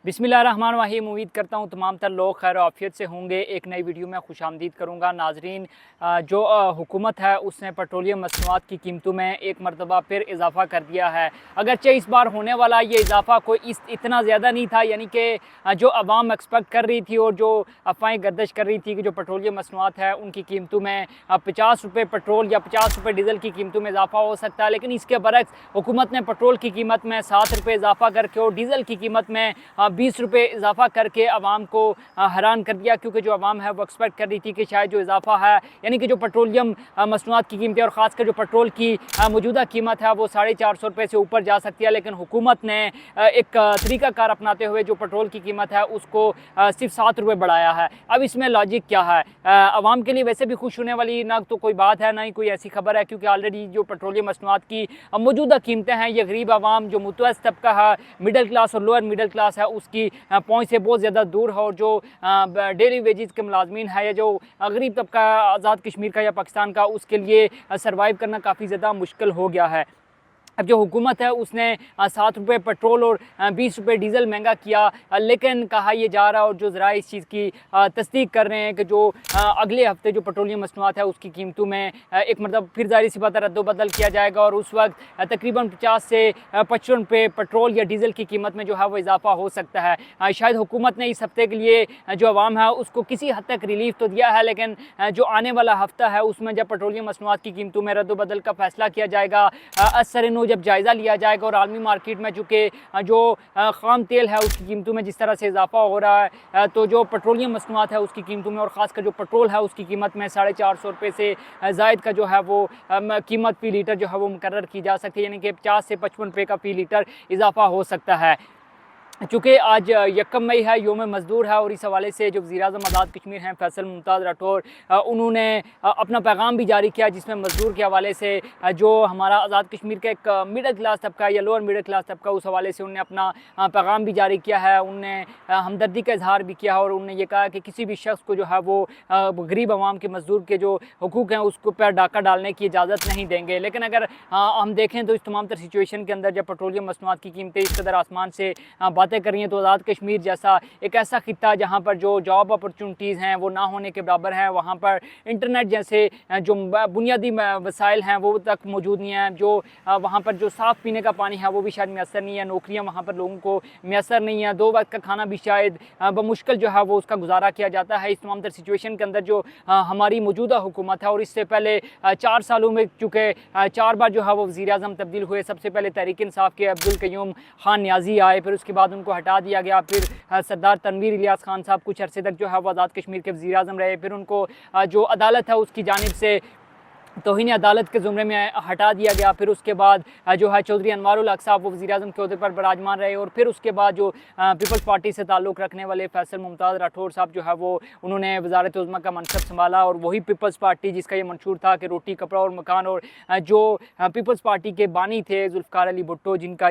बिस्मिल्लाहिर्रहमानिर्रहीम। उम्मीद करता हूँ तमाम तर लोग खैर आफियत से होंगे। एक नई वीडियो में खुशामदीद करूँगा। नाजरीन, जो हुकूमत है उसने पेट्रोलियम मसनूआत की कीमतों में एक मरतबा फिर इजाफ़ा कर दिया है। अगरचे इस बार होने वाला ये इजाफ़ा कोई इतना ज़्यादा नहीं था, यानी कि जो आवाम एक्सपेक्ट कर रही थी और जो अफवाहें गर्दिश कर रही थी कि जो पेट्रोलियम मसनूआत है उनकी कीमतों में 50 रुपये पेट्रोल या 50 रुपये डीज़ल की कीमतों में इजाफ़ा हो सकता है। लेकिन इसके बरक्स हुकूमत ने पेट्रोल की कीमत में 7 रुपये इजाफ़ा करके और डीज़ल की कीमत में 20 रुपये इजाफ़ा करके आवाम को हैरान कर दिया, क्योंकि जो आवाम है वो एक्सपेक्ट कर रही थी कि शायद जो इजाफ़ा है, यानी कि जो पेट्रोलियम मसनूआत की कीमतें और ख़ासकर जो पेट्रोल की मौजूदा कीमत है वो 450 रुपये से ऊपर जा सकती है। लेकिन हुकूमत ने एक तरीक़ाकार अपनाते हुए जो पेट्रोल की कीमत है उसको सिर्फ 7 रुपये बढ़ाया है। अब इसमें लॉजिक क्या है? आवाम के लिए वैसे भी खुश होने वाली ना तो कोई बात है, ना ही कोई ऐसी खबर है, क्योंकि ऑलरेडी जो पेट्रोलियम मसनूआत की मौजूदा कीमतें हैं ये गरीब आवाम, जो मुतवस्सित तबका है, मिडिल क्लास और लोअर मिडिल क्लास है, उसकी पहुँच से बहुत ज़्यादा दूर है। और जो डेली वेजेस के मुलाजमीन है या जो गरीब तबका आज़ाद कश्मीर का या पाकिस्तान का, उसके लिए सर्वाइव करना काफ़ी ज़्यादा मुश्किल हो गया है। अब जो हुकूमत है उसने 7 रुपये पेट्रोल और 20 रुपये डीज़ल महंगा किया, लेकिन कहा यह जा रहा है और जो ज़रा इस चीज़ की तस्दीक कर रहे हैं कि जो अगले हफ्ते जो पेट्रोलियम मसनूआत है उसकी कीमतों में एक मतलब फिर ज़ाहिर सी बात है रद्दोबदल किया जाएगा और उस वक्त तकरीबन 50 से 55 रुपये पेट्रोल या डीज़ल की कीमत में जो है वो इजाफ़ा हो सकता है। शायद हुकूमत ने इस हफ्ते के लिए जो आवाम है उसको किसी हद तक रिलीफ तो दिया है, लेकिन जो आने वाला हफ्ता है उसमें जब पेट्रोलियम मसनूआत की कीमतों में रद्दोबदल का फैसला किया जाएगा, असर जब जायज़ा लिया जाएगा और आलमी मार्केट में चूँकि जो ख़ाम तेल है उसकी कीमतों में जिस तरह से इजाफा हो रहा है, तो जो पेट्रोलियम मसनूआत है उसकी कीमतों में और ख़ासकर जो पेट्रोल है उसकी कीमत में 450 रुपये से ज़ायद का जो है वो कीमत फ़ी लीटर जो है वो मुकर्रर की जा सकती है, यानी कि 50 से 55 रुपये का फ़ी लीटर इजाफा हो सकता है। चूँकि आज 1 मई है, योम मज़दूर है, और इस हवाले से जो वज़ीर-ए-आज़म आज़ाद कश्मीर हैं फैसल मुमताज़ राठौर, उन्होंने अपना पैगाम भी जारी किया जिसमें मज़दूर के हवाले से जो हमारा आज़ाद कश्मीर का एक मिडिल क्लास तबका या लोअर मिडिल क्लास तबका, उस हवाले से उन्होंने अपना पैगाम भी जारी किया है। उनने हमदर्दी का इजहार भी किया है और उन्होंने ये कहा कि किसी भी शख्स को जो है वो गरीब आवाम के मज़दूर के जो हुकूक़ हैं उसको पर डाका डालने की इजाज़त नहीं देंगे। लेकिन अगर हम देखें तो इस तमाम तर सिचुएशन के अंदर जब पेट्रोलियम मसनूआत की कीमतें इस कदर आसमान से बातें कर रही हैं, तो आज़ाद कश्मीर जैसा एक ऐसा खित्ता जहाँ पर जो जॉब अपॉर्चुनिटीज़ हैं वो ना होने के बराबर हैं, वहाँ पर इंटरनेट जैसे जो बुनियादी वसाइल हैं वो तक मौजूद नहीं हैं, जो वहाँ पर जो साफ़ पीने का पानी है वो भी शायद मैसर नहीं है, नौकरियाँ वहाँ पर लोगों को मैसर नहीं है, 2 वक्त का खाना भी शायद बमुश्किल जो है वो उसका गुजारा किया जाता है। इस तमाम तर सिचुएशन के अंदर जो हमारी मौजूदा हुकूमत है, और इससे पहले 4 सालों में चूँकि 4 बार जो है वो वज़ीर-ए-आज़म तब्दील हुए। सबसे पहले तहरीक इंसाफ के अब्दुल क़य्यूम खान नियाज़ी आए, फिर उसके बाद उनको हटा दिया गया, फिर सरदार तनवीर इलियास खान साहब कुछ अरसे तक जो है वो आज़ाद कश्मीर के वज़ीर-ए-आज़म रहे, फिर उनको जो अदालत है उसकी जानिब से तौहीन अदालत के ज़ुमरे में हटा दिया गया। फिर उसके बाद जो है चौधरी अनवारुल हक साहब वो वज़ीर-ए-आज़म के ओहदे पर बराजमान रहे, और फिर उसके बाद जो पीपल्स पार्टी से ताल्लुक़ रखने वाले फैसल मुमताज़ राठौर साहब जो है वो उन्होंने वज़ारत उज़्मा का मनसब संभाला, और वही पीपल्स पार्टी जिसका ये मंशूर था कि रोटी कपड़ा और मकान, और जो पीपल्स पार्टी के बानी थे ज़ुल्फ़िकार अली भुट्टो, जिनका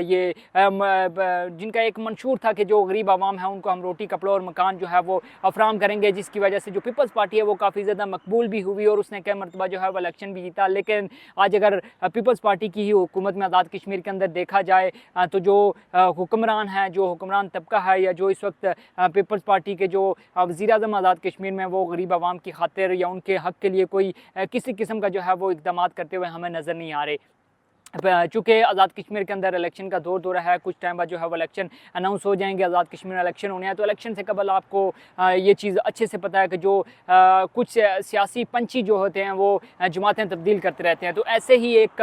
एक मंशूर था कि जो गरीब आवाम है उनको हम रोटी कपड़ा और मकान जो है वो फराहम करेंगे, जिसकी वजह से जो पीपल्स पार्टी है वो काफ़ी ज़्यादा मकबूल भी हुई और उसने कई मरतबा जो है वो इलेक्शन भी जीता। लेकिन आज अगर पीपल्स पार्टी की ही हुकूमत में आज़ाद कश्मीर के अंदर देखा जाए तो जो हुक्मरान है, जो हुक्मरान तबका है, या जो इस वक्त पीपल्स पार्टी के जो वज़ीर-ए-आज़म आज़ाद कश्मीर में, वो गरीब आवाम की खातिर या उनके हक़ के लिए कोई किसी किस्म का जो है वो इक़दाम करते हुए हमें नज़र नहीं आ रहे। चूँकि आज़ाद कश्मीर के अंदर इलेक्शन का दौर रहा है, कुछ टाइम बाद जो है वो इलेक्शन अनाउंस हो जाएंगे, आज़ाद कश्मीर में इलेक्शन होने हैं, तो इलेक्शन से कबल आपको ये चीज़ अच्छे से पता है कि जो कुछ सियासी पंछी जो होते हैं वो जमातें तब्दील करते रहते हैं। तो ऐसे ही एक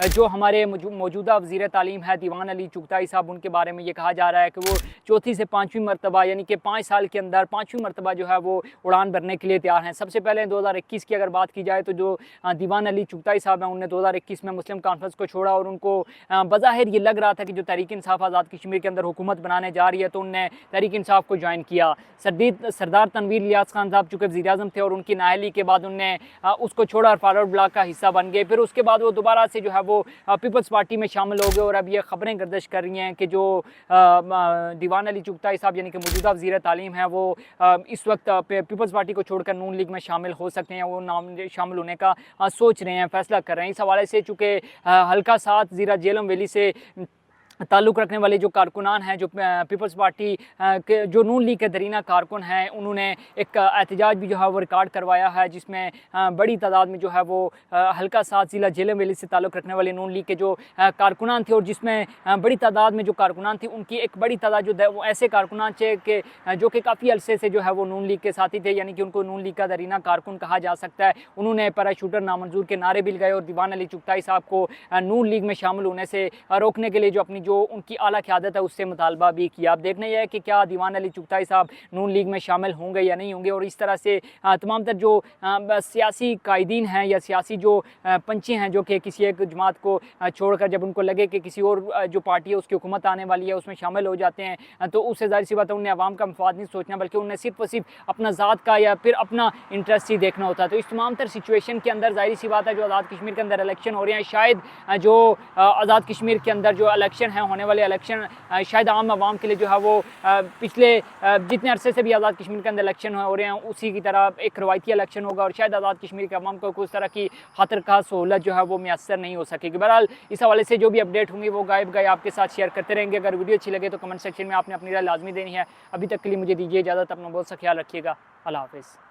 जो हमारे मौजूदा वज़ीर तालीम है दीवान अली चुगताई साहब, उनके बारे में ये कहा जा रहा है कि वो चौथी से 5वीं मरतबा, यानी कि 5 साल के अंदर 5वीं मरतबा जो है वो उड़ान भरने के लिए तैयार हैं। सबसे पहले 2021 की अगर बात की जाए तो जो दीवान अली चुगताई साहब हैं उन्होंने 2021 में मुस्लिम कॉन्फ्रेंस को छोड़ा, और उनको बज़ाहिर ये लग रहा था कि जो तहरीक इंसाफ आज़ाद कश्मीर के अंदर हुकूमत बनाने जा रही है, तो उनने तहरीक इंसाफ को ज्वाइन किया। सरदार तनवीर इलियास खान साहब चूँकि वज़ीर-ए-आज़म थे और उनकी नाअहली के बाद उनने उसको छोड़ा और फॉरवर्ड ब्लॉक का हिस्सा बन गए। फिर उसके बाद वो दोबारा से जो है वो पीपल्स पार्टी में शामिल हो गए, और अब ये ख़बरें गर्दिश कर रही हैं कि जो दीवान अली चुगताई साहब यानी कि मौजूदा वज़ीर तालीम है वो इस वक्त पीपल्स पार्टी को छोड़कर नून लीग में शामिल हो सकते हैं, वो नाम शामिल होने का सोच रहे हैं, फ़ैसला कर रहे हैं। इस हवाले से चूँकि हल्का 7 ज़ीरा जेलम वैली से ताल्लुक़ रखने वाले जो कारकुनान हैं, जो पीपल्स पार्टी के जो नून लीग के दरीना कारकुन हैं, उन्होंने एक एहतजाज भी जो है वो रिकॉर्ड करवाया है, जिसमें बड़ी तादाद में जो है वो हल्का 7 ज़िला झेलम वैली से ताल्लुक़ रखने वाले नून लीग के जो कारकुनान थे, और जिसमें बड़ी तादाद में जो कारकुनान थी उनकी एक बड़ी तादाद जो वो ऐसे कारकुनान थे कि जो कि काफ़ी अरसे से जो है वो नून लीग के साथी थे, यानी कि उनको नून लीग का दरीना कारकुन कहा जा सकता है। उन्होंने पैराशूटर नामंजूर के नारे भी लगाए और दीवान अली चुगताई साहब को नून लीग में शामिल होने से रोकने के लिए जो अपनी जो उनकी आला क़यादत है उससे मुतालबा भी किया। अब देखना यह है कि क्या दीवान अली चुगताई साहब नून लीग में शामिल होंगे या नहीं होंगे, और इस तरह से तमाम तर जो सियासी कायदीन हैं या सियासी जो पंचे हैं, जो कि किसी एक जमात को छोड़कर जब उनको लगे कि किसी और जो पार्टी है उसकी हुकूमत आने वाली है उसमें शामिल हो जाते हैं, तो उससे ज़ाहिर सी बात है उन्हें आवाम का मफाद नहीं सोचना, बल्कि उन्हें सिर्फ और सिर्फ अपना ज़ात का या फिर अपना इंटरेस्ट ही देखना होता है। तो इस तमाम तर सिचुएशन के अंदर ज़ाहिर सी बात है जो आज़ाद कश्मीर के अंदर इलेक्शन हो रहे हैं, शायद जो आज़ाद कश्मीर के अंदर जो इलेक्शन है, होने वाले इलेक्शन शायद आम आवाम के लिए जो है वो पिछले जितने अरसे से भी आज़ाद कश्मीर के अंदर इलेक्शन हो रहे हैं उसी की तरह एक रवायती इलेक्शन होगा, और शायद आज़ाद कश्मीर के अवाम को कुछ तरह की खातिर खा सहूलत जो है वो मैसर नहीं हो सकेगी। बहरहाल इस हवाले से जो भी अपडेट होंगी वो गायब आपके साथ शेयर करते रहेंगे। अगर वीडियो अच्छी लगे तो कमेंट सेक्शन में आपने अपनी राय लाजमी देनी है। अभी तक के लिए मुझे दीजिए इजाज़त, अपना बहुत सा ख्याल रखिएगा। अल्लाह हाफ़िज़।